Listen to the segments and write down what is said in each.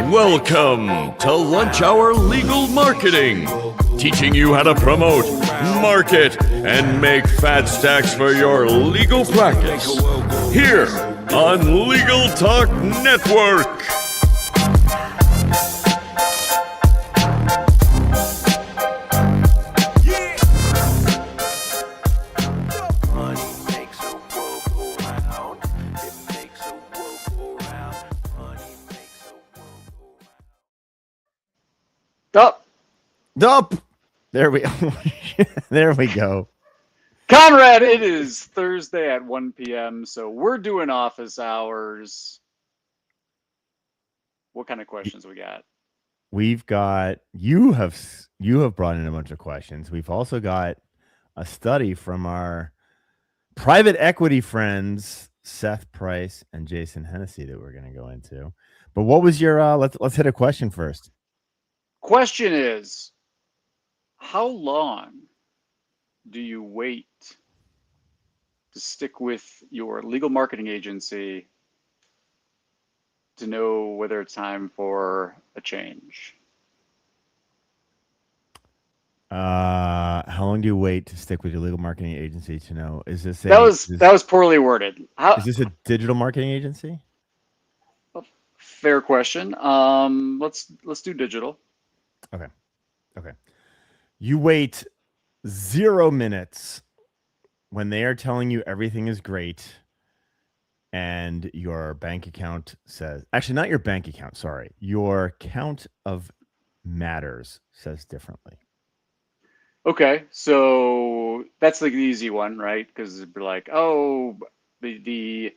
Welcome to Lunch Hour Legal Marketing, teaching you how to promote, market, and make fat stacks for your legal practice. Here on Legal Talk Network. Up. There we go. Conrad, it is Thursday at 1 p.m., so we're doing office hours. What kind of questions we got? We've got you have brought in a bunch of questions. We've also got a study from our private equity friends Seth Price and Jason Hennessy that we're going to go into. But what was your let's hit a question first. Question is, how long do you wait to stick with your legal marketing agency to know whether it's time for a change? How long do you wait to stick with your legal marketing agency to know? Is this that was poorly worded? Is this a digital marketing agency? Fair question. Let's do digital. Okay. You wait 0 minutes when they are telling you everything is great and your bank account says, actually not your bank account, sorry, your count of matters says differently. Okay, so that's like the easy one, right? Because it'd be like, oh, the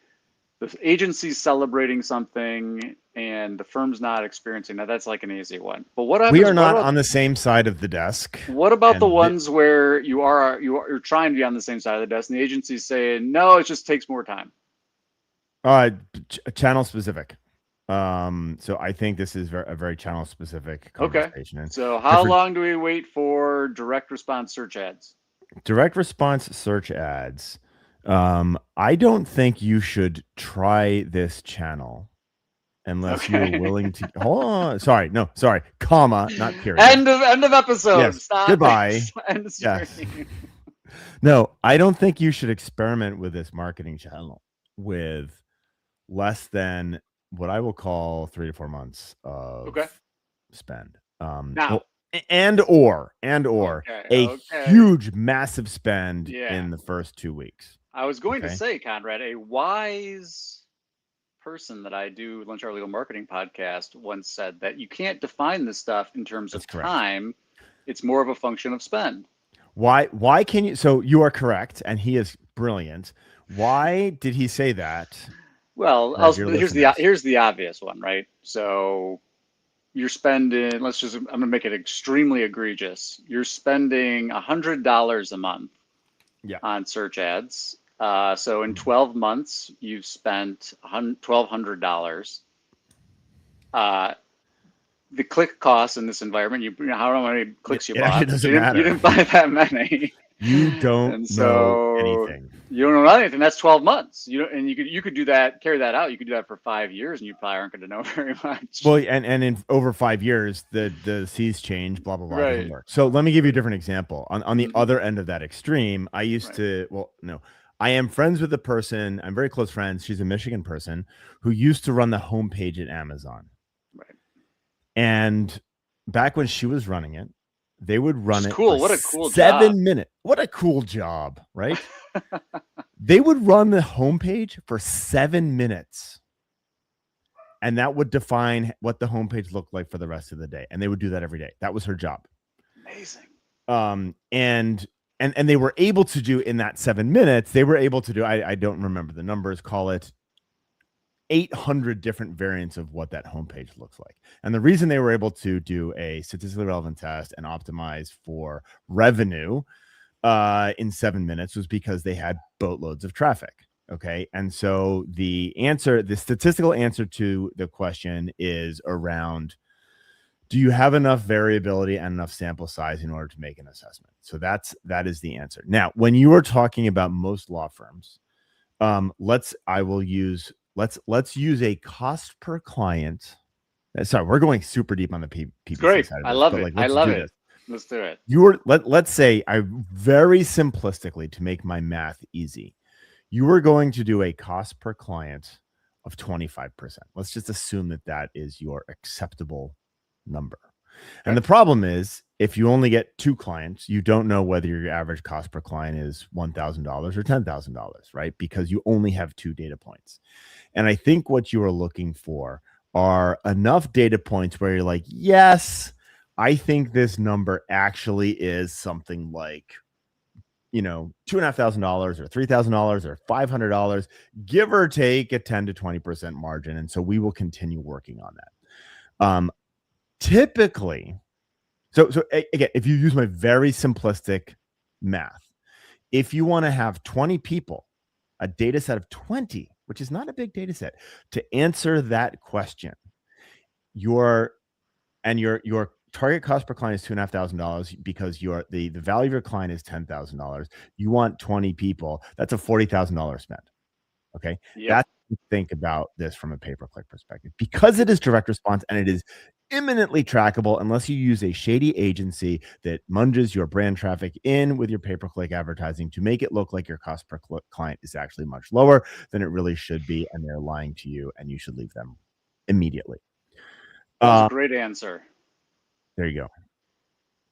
agency's celebrating something and the firm's not experiencing that. That's like an easy one. But what happens? We are not on the same side of the desk. What about the ones where you're trying to be on the same side of the desk and the agency's saying, no, it just takes more time? Channel specific. So I think this is a very channel specific conversation. Okay. So how long do we wait for direct response search ads? Direct response search ads. I don't think you should try this channel unless you're willing to hold on. Sorry, comma, not period. End of episode. Yes. Stop. Goodbye. End of yes. No, I don't think you should experiment with this marketing channel with less than what I will call 3 to 4 months of spend. Now. And or huge, massive spend in the first 2 weeks. I was going to say, Conrad, a wise person that I do Lunch Hour Legal Marketing podcast once said that you can't define this stuff in terms of time. It's more of a function of spend. Why can you? So you are correct, and he is brilliant. Why did he say that? Well, here's the obvious one, right? So you're spending, I'm going to make it extremely egregious. You're spending $100 a month on search ads. So in 12 months, you've spent $1,200. The click costs in this environment, how many clicks you bought? You didn't buy that many. You don't know anything. You don't know anything. That's 12 months. You could do that, carry that out. You could do that for 5 years, and you probably aren't going to know very much. Well, and in over 5 years, the seas change. Blah blah blah. Right. Doesn't work. So let me give you a different example. On the other end of that extreme, I used to. Well, no, I am friends with a person. I'm very close friends. She's a Michigan person who used to run the homepage at Amazon. Right. And back when she was running it, they would run it. Cool. What a cool 7 minutes. What a cool job, right? They would run the homepage for 7 minutes. And that would define what the homepage looked like for the rest of the day. And they would do that every day. That was her job. Amazing. And they were able to do in that 7 minutes, they were able to do, I don't remember the numbers, call it 800 different variants of what that homepage looks like. And the reason they were able to do a statistically relevant test and optimize for revenue in 7 minutes was because they had boatloads of traffic. Okay. And so the statistical answer to the question is around, do you have enough variability and enough sample size in order to make an assessment? So that is the answer. Now, when you are talking about most law firms, let's use a cost per client Sorry, we're going super deep on the PPC great. side of this. I love but it. Like, I love it. Let's do it. Let's say, I very simplistically, to make my math easy, you are going to do a cost per client of 25%. Let's just assume that is your acceptable number. And the problem is, if you only get 2 clients, you don't know whether your average cost per client is $1,000 or $10,000, right? Because you only have 2 data points. And I think what you are looking for are enough data points where you're like, yes, I think this number actually is something like, $2,500 or $3,000 or $500, give or take a 10 to 20% margin. And so we will continue working on that. Typically, so again, if you use my very simplistic math, if you want to have 20 people, a data set of 20, which is not a big data set, to answer that question, your target cost per client is $2,500 because the value of your client is $10,000. You want 20 people. That's a $40,000 spend. Okay. Yep. That's what you think about this from a pay-per-click perspective, because it is direct response and it is imminently trackable, unless you use a shady agency that munges your brand traffic in with your pay-per-click advertising to make it look like your cost per client is actually much lower than it really should be. And they're lying to you, and you should leave them immediately. That's a great answer. There you go.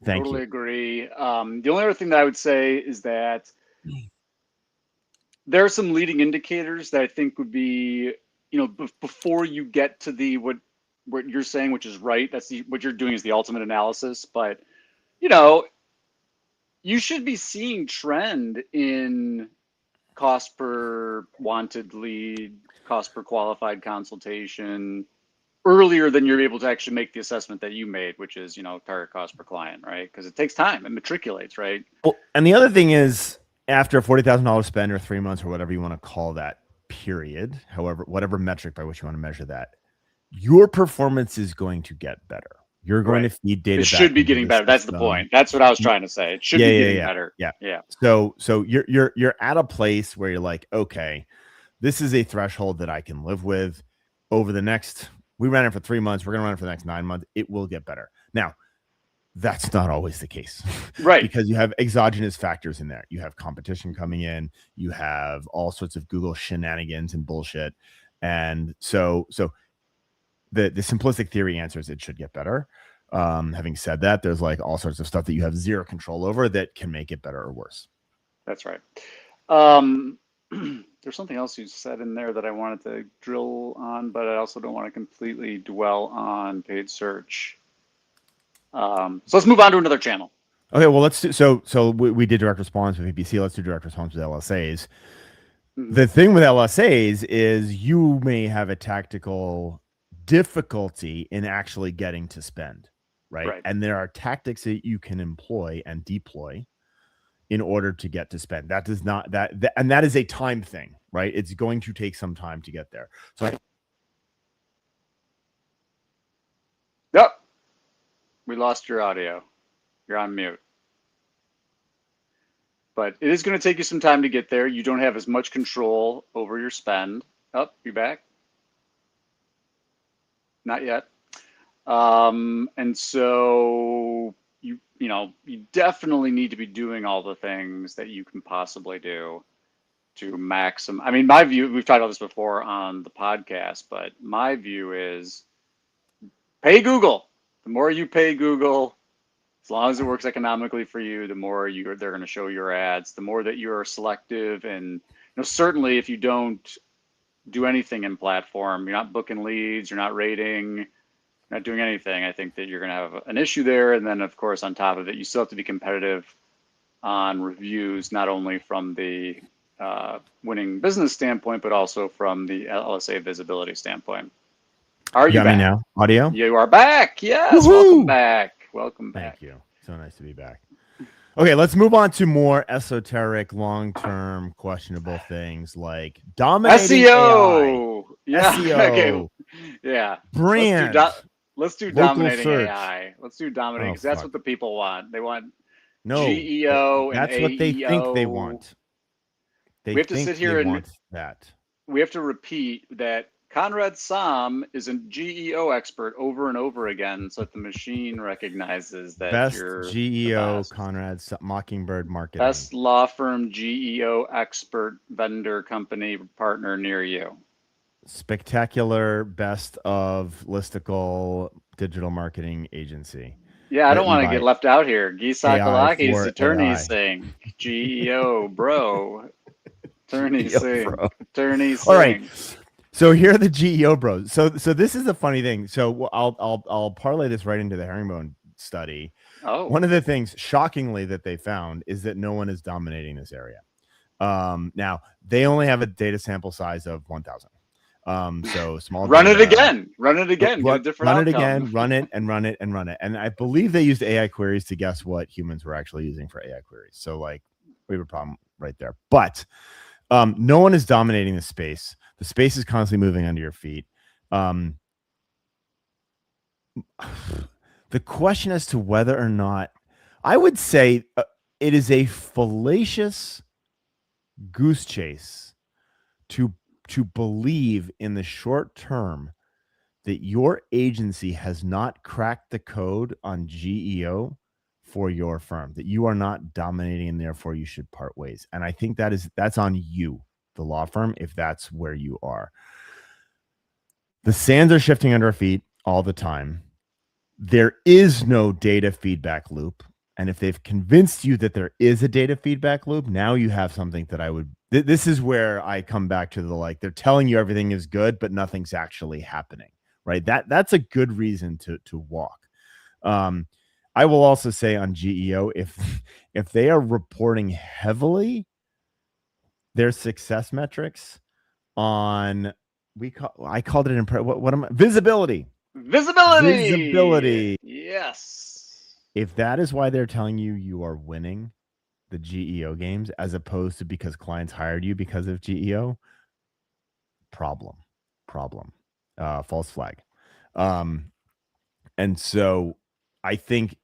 Thank you. Totally agree. The only other thing that I would say is that there are some leading indicators that I think would be, before you get to what you're saying, which is right. That's what you're doing is the ultimate analysis. But, you should be seeing trend in cost per wanted lead, cost per qualified consultation, earlier than you're able to actually make the assessment that you made, which is, target cost per client, right? Because it takes time. It matriculates, right? Well, and the other thing is, after a $40,000 spend or 3 months or whatever you want to call that period, whatever metric by which you want to measure that, your performance is going to get better. You're going to feed data. It should be getting better. That's the point. That's what I was trying to say. It should be getting better. Yeah. So you're at a place where you're like, okay, this is a threshold that I can live with. Over the next, we ran it for 3 months. We're going to run it for the next 9 months. It will get better. Now, that's not always the case, right? Because you have exogenous factors in there. You have competition coming in. You have all sorts of Google shenanigans and bullshit. And so the simplistic theory answer is it should get better. Having said that, there's like all sorts of stuff that you have zero control over that can make it better or worse. That's right. There's something else you said in there that I wanted to drill on, but I also don't want to completely dwell on paid search. So let's move on to another channel. Okay, well, let's do, so we did direct response with PPC. Let's do direct response with LSAs. Mm-hmm. The thing with LSAs is you may have a tactical difficulty in actually getting to spend, right? And there are tactics that you can employ and deploy in order to get to spend. That does not and that is a time thing, right? It's going to take some time to get there. So yep. We lost your audio. You're on mute. But it is going to take you some time to get there. You don't have as much control over your spend. Oh, you back? Not yet. And so you definitely need to be doing all the things that you can possibly do to maximize. I mean, my view, we've talked about this before on the podcast, but my view is pay Google. The more you pay Google, as long as it works economically for you, the more they're going to show your ads, the more that you're selective. And certainly if you don't do anything in platform, you're not booking leads, you're not rating, not doing anything, I think that you're going to have an issue there. And then, of course, on top of it, you still have to be competitive on reviews, not only from the winning business standpoint, but also from the LSA visibility standpoint. Are you back? Me now? Audio? You are back. Yes. Woo-hoo! Welcome back. Welcome back. Thank you. So nice to be back. Okay, let's move on to more esoteric, long-term, questionable things like dominating SEO. AI, Yeah. SEO. Okay. Yeah. Brand. Let's do local dominating search. AI. Let's do dominating because that's what the people want. They want no, GEO and that's AEO. what they think they want. We have to sit here and that. we have to repeat that Conrad Saam is a GEO expert over and over again, so that the machine recognizes that Best you're GEO, the best. Conrad Mockingbird Marketing. Best law firm, GEO expert, vendor, company, partner near you. Spectacular best of listicle digital marketing agency. Yeah, I don't want to get left out here. Gyi Tsakalakis, AttorneySync, GEO, bro. AttorneySync, AttorneySync. All right. So here are the GEO bros. So this is a funny thing. So I'll parlay this right into the herringbone study. Oh. One of the things, shockingly, that they found is that no one is dominating this area. Now they only have a data sample size of 1,000. So small. Run it again. Get a different outcome. Run it again. And I believe they used AI queries to guess what humans were actually using for AI queries. So like we have a problem right there. But no one is dominating the space. The space is constantly moving under your feet. The question as to whether or not, I would say it is a fallacious goose chase to believe in the short term that your agency has not cracked the code on GEO for your firm, that you are not dominating and therefore you should part ways. And I think that's on you, the law firm, if that's where you are. The sands are shifting under our feet all the time. There is no data feedback loop. And if they've convinced you that there is a data feedback loop, now you have something that this is where I come back to they're telling you everything is good, but nothing's actually happening, right? That's a good reason to walk. I will also say on GEO, if they are reporting heavily their success metrics on, I called it visibility. Yes. If that is why they're telling you are winning the GEO games, as opposed to because clients hired you because of GEO, problem, false flag. And so I think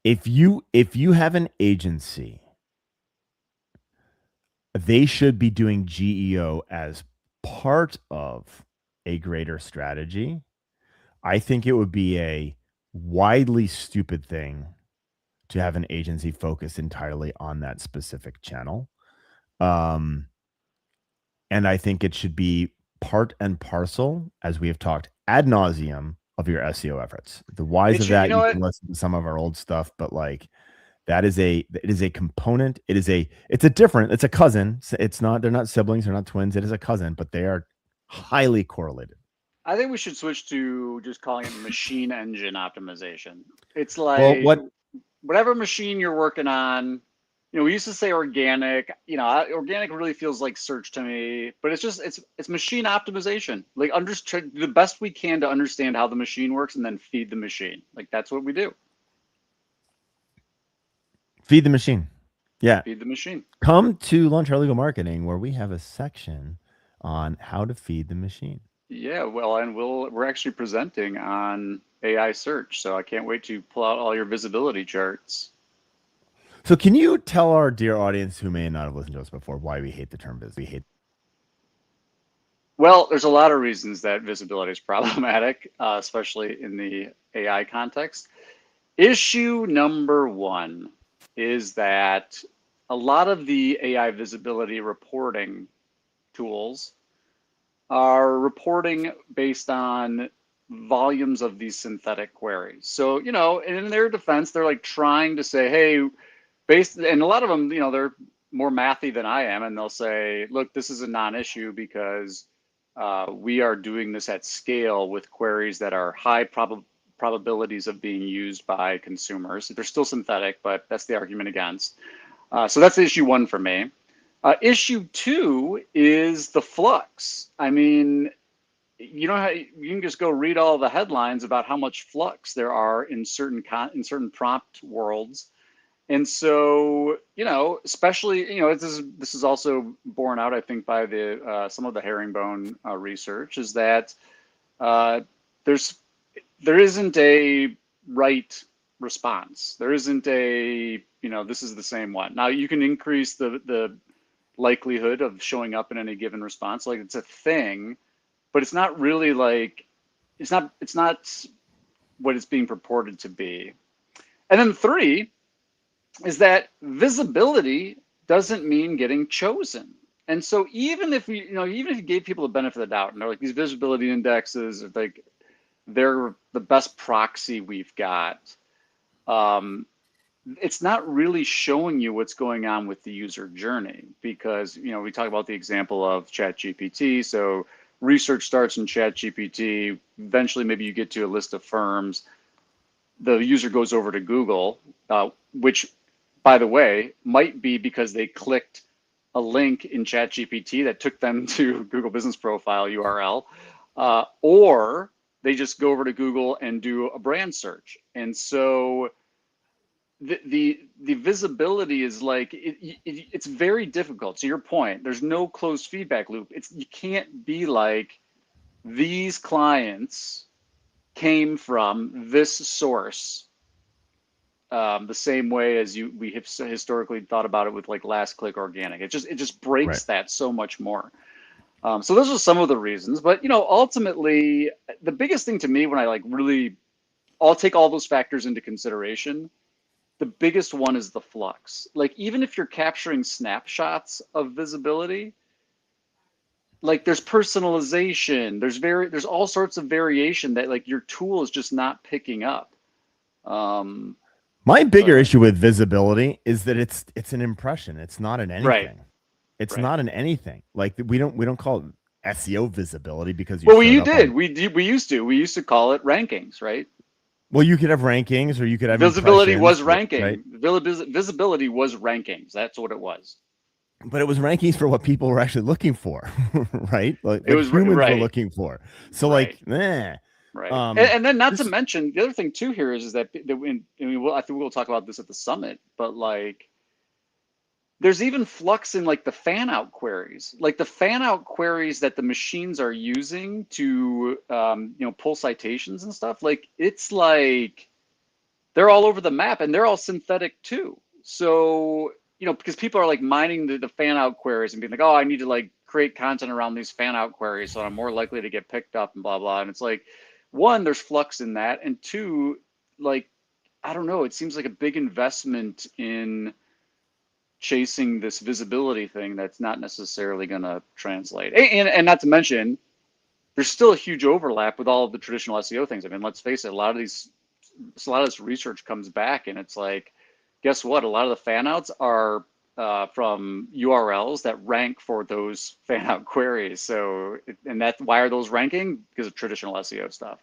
if you have an agency, they should be doing GEO as part of a greater strategy. I think it would be a widely stupid thing to have an agency focus entirely on that specific channel. And I think it should be part and parcel, as we have talked ad nauseum, of your SEO efforts. The whys of that, you can listen to some of our old stuff, but it is a component. It's a cousin. They're not siblings, they're not twins. It is a cousin, but they are highly correlated. I think we should switch to just calling it machine engine optimization. It's like whatever machine you're working on. We used to say organic. Organic really feels like search to me, but it's machine optimization. Like do the best we can to understand how the machine works, and then feed the machine. Like that's what we do. Feed the machine. Yeah. Feed the machine. Come to Lunch Our Legal Marketing, where we have a section on how to feed the machine. Yeah, well, and we're actually presenting on AI search, so I can't wait to pull out all your visibility charts. So can you tell our dear audience who may not have listened to us before why we hate the term visibility? Well, there's a lot of reasons that visibility is problematic, especially in the AI context. Issue number one is that a lot of the AI visibility reporting tools are reporting based on volumes of these synthetic queries. So, in their defense, they're trying to say, hey, and a lot of them, they're more mathy than I am, and they'll say, look, this is a non-issue because we are doing this at scale with queries that are high probabilities of being used by consumers. They're still synthetic, but that's the argument against. So that's issue one for me. Issue two is the flux. I mean, you can just go read all the headlines about how much flux there are in certain prompt worlds. And so, especially, this is also borne out, I think, by some of the herringbone research, is that there isn't a right response. There isn't a, this is the same one. Now you can increase the likelihood of showing up in any given response. Like it's a thing, but it's not really like, it's not what it's being purported to be. And then 3 is that visibility doesn't mean getting chosen. And so even if even if you gave people the benefit of the doubt and they're like, these visibility indexes are like, they're the best proxy we've got, it's not really showing you what's going on with the user journey, because we talk about the example of ChatGPT. So research starts in ChatGPT. Eventually, maybe you get to a list of firms. The user goes over to Google, which, by the way, might be because they clicked a link in ChatGPT that took them to Google Business Profile URL, or they just go over to Google and do a brand search. And so the visibility is like, it's very difficult. To your point, there's no closed feedback loop. You can't be like, these clients came from this source, the same way as we have historically thought about it with like last click organic. It just breaks that so much more. So those are some of the reasons, but ultimately the biggest thing to me, when I I'll take all those factors into consideration, the biggest one is the flux. Like, even if you're capturing snapshots of visibility, like there's personalization, there's all sorts of variation that like your tool is just not picking up. My bigger issue with visibility is that it's an impression. It's not an anything. Right. It's not an anything. Like we don't call it SEO visibility because we used to call it rankings, right? Well, you could have rankings, or you could have visibility was ranking. Right? Visibility was rankings. That's what it was. But it was rankings for what people were actually looking for, right? Like it was humans were looking for. So Right. And then not to mention the other thing too here is that I think we'll talk about this at the summit, but like there's even flux in like the fan out queries, like the fan out queries that the machines are using to pull citations and stuff. Like it's like they're all over the map and they're all synthetic too. So because people are like mining the fan out queries and being like, oh, I need to like create content around these fan out queries so I'm more likely to get picked up and blah blah. And it's like, one, there's flux in that, and two, like I don't know, it seems like a big investment in chasing this visibility thing that's not necessarily going to translate. And not to mention, there's still a huge overlap with all of the traditional SEO things. I mean, let's face it, a lot of this research comes back and it's like, guess what? A lot of the fan outs are from URLs that rank for those fan out queries. So, why are those ranking? Because of traditional SEO stuff.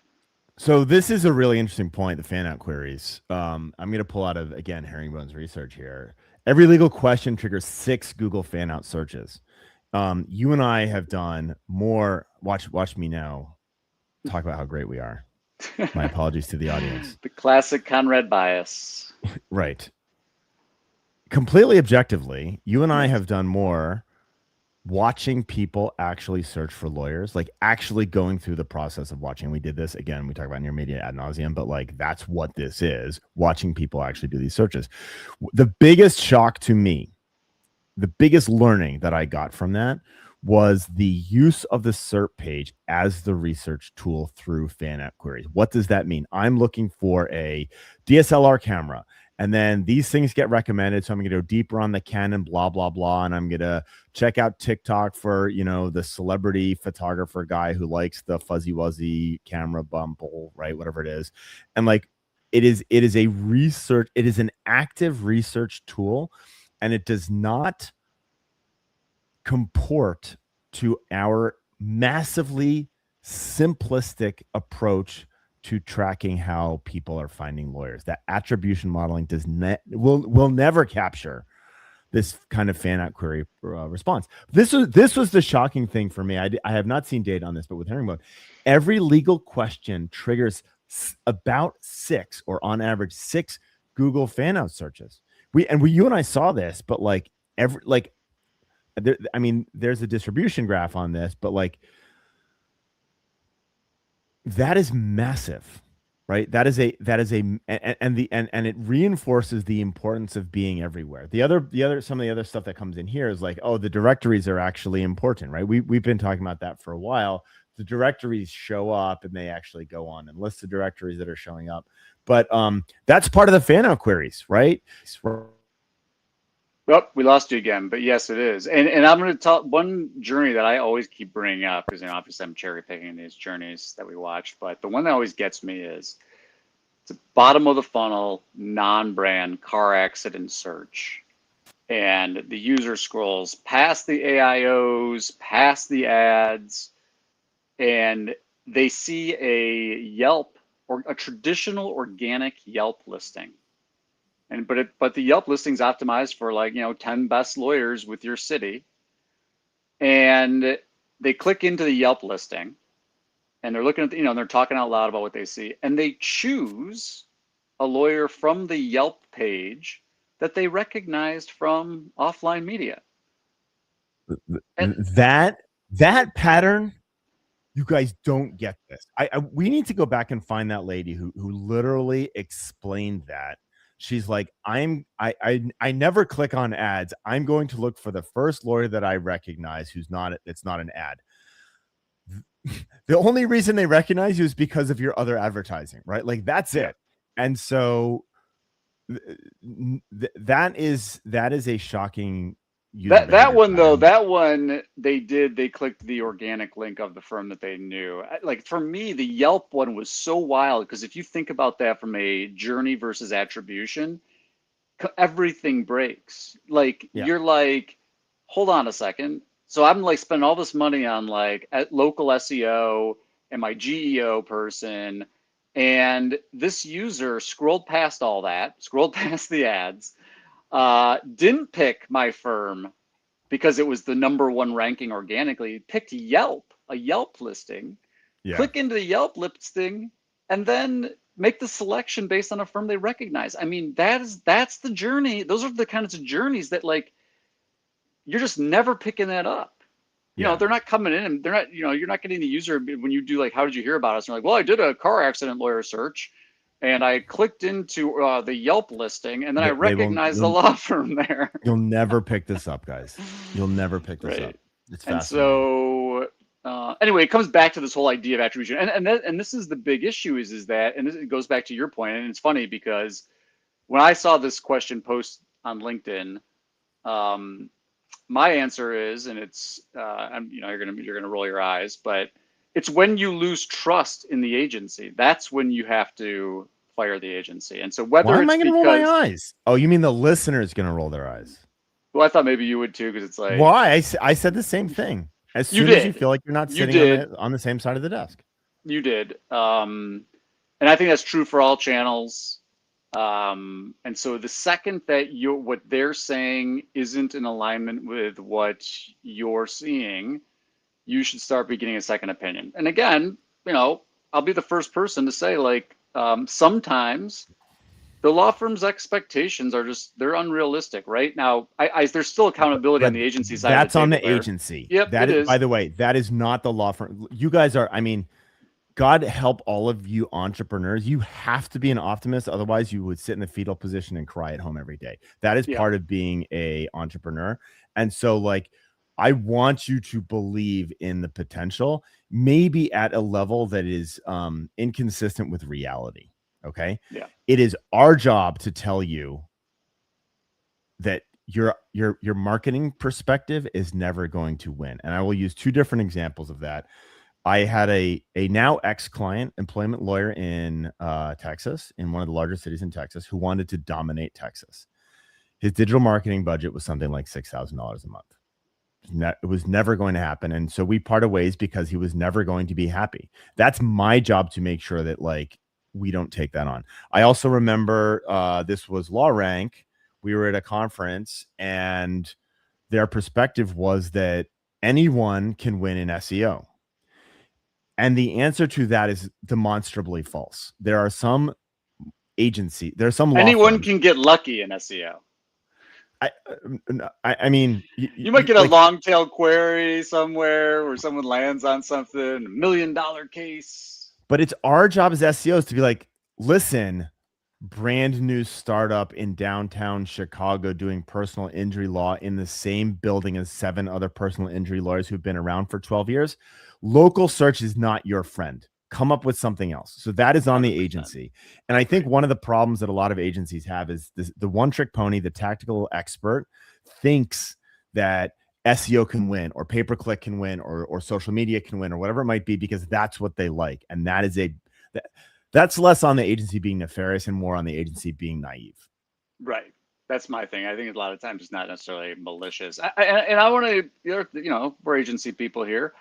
So this is a really interesting point, the fan out queries. I'm going to pull out of, again, Herringbone's research here. Every legal question triggers 6 Google fan out searches. You and I have done more. Watch me now talk about how great we are. My apologies to the audience. The classic Conrad bias. Right. Completely objectively, you and I have done more watching people actually search for lawyers, like actually going through the process of watching. We did this again. We talk about near media ad nauseum, but like that's what this is, watching people actually do these searches. The biggest shock to me, the biggest learning that I got from that was the use of the SERP page as the research tool through fan out queries. What does that mean? I'm looking for a DSLR camera, and then these things get recommended. So I'm going to go deeper on the Canon, blah, blah, blah. And I'm going to check out TikTok for, the celebrity photographer guy who likes the fuzzy wuzzy camera bumble, right? Whatever it is. And like, it is an active research tool, and it does not comport to our massively simplistic approach to tracking how people are finding lawyers. That attribution modeling will never capture this kind of fan out query response. This was the shocking thing for me. I have not seen data on this, but with Herringbone, every legal question triggers about 6, or on average 6 Google fan out searches. You and I saw this, but there's a distribution graph on this, but like that is massive. right? That is a and it reinforces the importance of being everywhere. Some of the other stuff that comes in here is like, oh, the directories are actually important, right? We've been talking about that for a while. The directories show up and they actually go on and list the directories that are showing up. But that's part of the fan out queries, right? Well, we lost you again, but yes, it is. And I'm going to tell one journey that I always keep bringing up because, obviously I'm cherry picking these journeys that we watched, but the one that always gets me is the bottom of the funnel, non-brand car accident search. And the user scrolls past the AIOs, past the ads, and they see a Yelp or a traditional organic Yelp listing. But the Yelp listing's optimized for 10 best lawyers with your city. And they click into the Yelp listing and they're looking at, and they're talking out loud about what they see. And they choose a lawyer from the Yelp page that they recognized from offline media. And that pattern, you guys don't get this. We need to go back and find that lady who literally explained that. She's like, I never click on ads. I'm going to look for the first lawyer that I recognize it's not an ad. The only reason they recognize you is because of your other advertising, right? Like that's it. And so that is a shocking that one they clicked the organic link of the firm that they knew. Like for me, the Yelp one was so wild because if you think about that from a journey versus attribution, everything breaks. You're like, hold on a second. So I'm like spending all this money on local SEO and my GEO person, and this user scrolled past all that, scrolled past the ads. Didn't pick my firm because it was the #1 ranking organically. Picked Yelp, a Yelp listing. Click into the Yelp listing, and then make the selection based on a firm they recognize. I mean, that's the journey. Those are the kinds of journeys that you're just never picking that up. You know, they're not coming in and they're not. You're not getting the user when you do how did you hear about us? And they're like, well, I did a car accident lawyer search. And I clicked into the Yelp listing, and then I recognized the law firm there. You'll never pick this up, guys. You'll never pick this up. It's fascinating. And so, anyway, it comes back to this whole idea of attribution, and this is the big issue is that, and it goes back to your point, and it's funny because when I saw this question post on LinkedIn, my answer is, and it's, you're gonna roll your eyes, but it's when you lose trust in the agency. That's when you have to fire the agency. And so whether why am I going to roll my eyes? Oh, you mean the listener is going to roll their eyes? Well, I thought maybe you would too, because it's like, why? I said the same thing. As soon as you feel like you're not sitting on the same side of the desk. You did. And I think that's true for all channels. And so the second that what they're saying isn't in alignment with what you're seeing, you should start getting a second opinion. And again, I'll be the first person to say sometimes the law firm's expectations are they're unrealistic. Right now, there's still accountability on the agency side. That's on the agency. Yep, that is. By the way, that is not the law firm. You guys are. I mean, God help all of you entrepreneurs. You have to be an optimist, otherwise you would sit in the fetal position and cry at home every day. That is part of being a entrepreneur. And so, I want you to believe in the potential, maybe at a level that is inconsistent with reality. Okay. Yeah. It is our job to tell you that your marketing perspective is never going to win. And I will use two different examples of that. I had a now ex-client employment lawyer in Texas, in one of the largest cities in Texas, who wanted to dominate Texas. His digital marketing budget was something like $6,000 a month. It was never going to happen. And so we parted ways because he was never going to be happy. That's my job to make sure that we don't take that on. I also remember this was Law Rank. We were at a conference and their perspective was that anyone can win in SEO. And the answer to that is demonstrably false. There are some anyone can get lucky in SEO. I mean, you might get a long tail query somewhere where someone lands on something, $1 million case. But it's our job as SEOs to be like, listen, brand new startup in downtown Chicago doing personal injury law in the same building as 7 other personal injury lawyers who've been around for 12 years. Local search is not your friend. Come up with something else. So that is on 100%. The agency. And I think one of the problems that a lot of agencies have is this, the one trick pony, the tactical expert, thinks that SEO can win or pay-per-click can win or social media can win or whatever it might be because that's what they like. And that is that's less on the agency being nefarious and more on the agency being naive. Right. That's my thing. I think a lot of times it's not necessarily malicious. I want to, we're agency people here.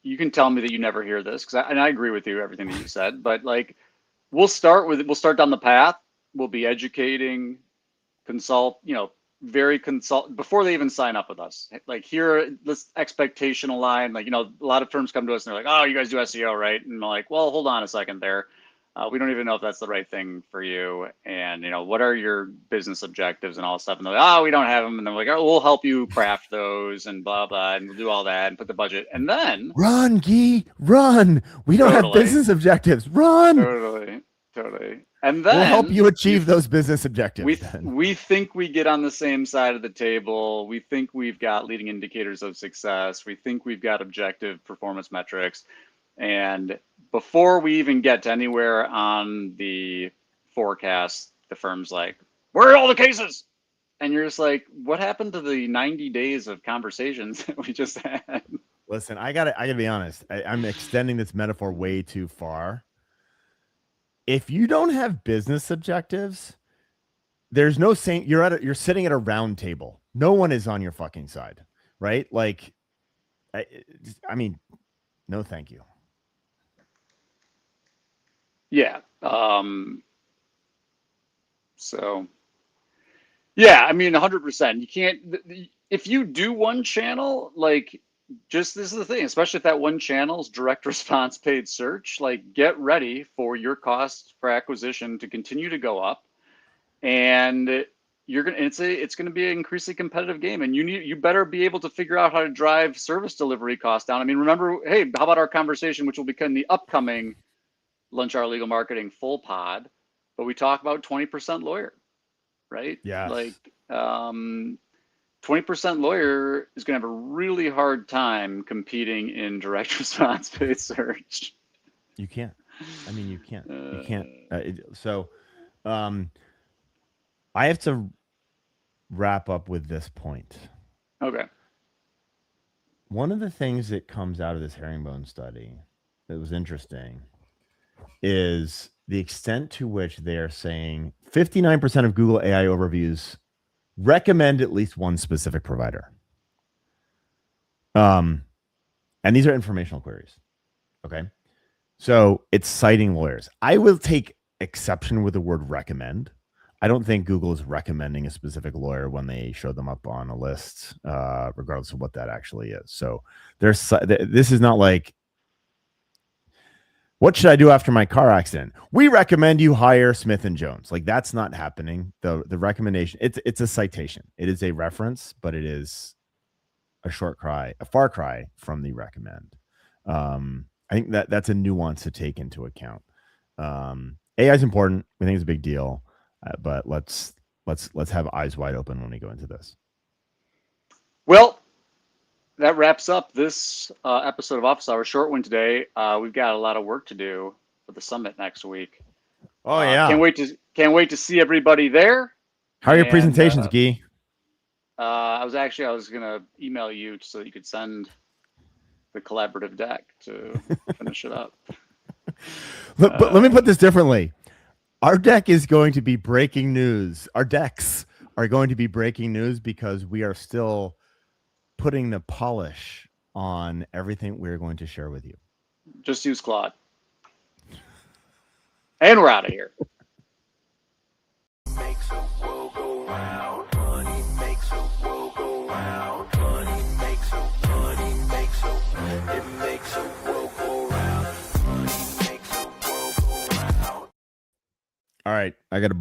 You can tell me that you never hear this because I agree with you, everything that you said, but like, we'll start down the path. We'll be educating, consult, before they even sign up with us. Like here, this expectation line, like, a lot of firms come to us and they're like, oh, you guys do SEO, right? And I'm like, well, hold on a second there. We don't even know if that's the right thing for you. And, what are your business objectives and all stuff? And they're like, oh, we don't have them. And they're like, oh, we'll help you craft those and blah, blah. And we'll do all that and put the budget. And then run, Gyi, run. We don't have business objectives. Run. Totally. And then we'll help you achieve those business objectives. We think we get on the same side of the table. We think we've got leading indicators of success. We think we've got objective performance metrics. And before we even get to anywhere on the forecast, the firm's like, where are all the cases? And you're just like, what happened to the 90 days of conversations that we just had? Listen, I gotta be honest. I'm extending this metaphor way too far. If you don't have business objectives, there's no saying you're sitting at a round table. No one is on your fucking side, right? Like, I mean, no, thank you. Yeah. So, yeah, I mean, 100%. You can't, if you do one channel, like, this is the thing, especially if that one channel is direct response paid search, like, get ready for your cost per acquisition to continue to go up. And it's going to be an increasingly competitive game. And you better be able to figure out how to drive service delivery costs down. I mean, remember, hey, how about our conversation, which will become the upcoming Lunch Hour Legal Marketing full pod, but we talk about 20% lawyer, right? Yeah. Like 20% lawyer is going to have a really hard time competing in direct response paid search. You can't. I mean, you can't. You can't. I have to wrap up with this point. Okay. One of the things that comes out of this herringbone study that was interesting is the extent to which they're saying 59% of Google AI overviews recommend at least one specific provider. And these are informational queries. Okay. So it's citing lawyers. I will take exception with the word recommend. I don't think Google is recommending a specific lawyer when they show them up on a list, regardless of what that actually is. So this is not like, what should I do after my car accident? We recommend you hire Smith & Jones. Like, that's not happening. The recommendation, it's a citation. It is a reference, but it is a far cry from the recommend. I think that's a nuance to take into account. AI is important. We think it's a big deal, but let's have eyes wide open when we go into this. Well, that wraps up this episode of Office Hours. Short one today. We've got a lot of work to do for the summit next week. Oh yeah! Can't wait to see everybody there. How are your presentations, Gyi? I was gonna email you so that you could send the collaborative deck to finish it up. But let me put this differently. Our deck is going to be breaking news. Our decks are going to be breaking news because we are still putting the polish on everything we're going to share with you. Just use Claude. And we're out of here. Makes a world go round. Money makes a world go round. Money makes a world go round. Money makes a world go round. All right, I got a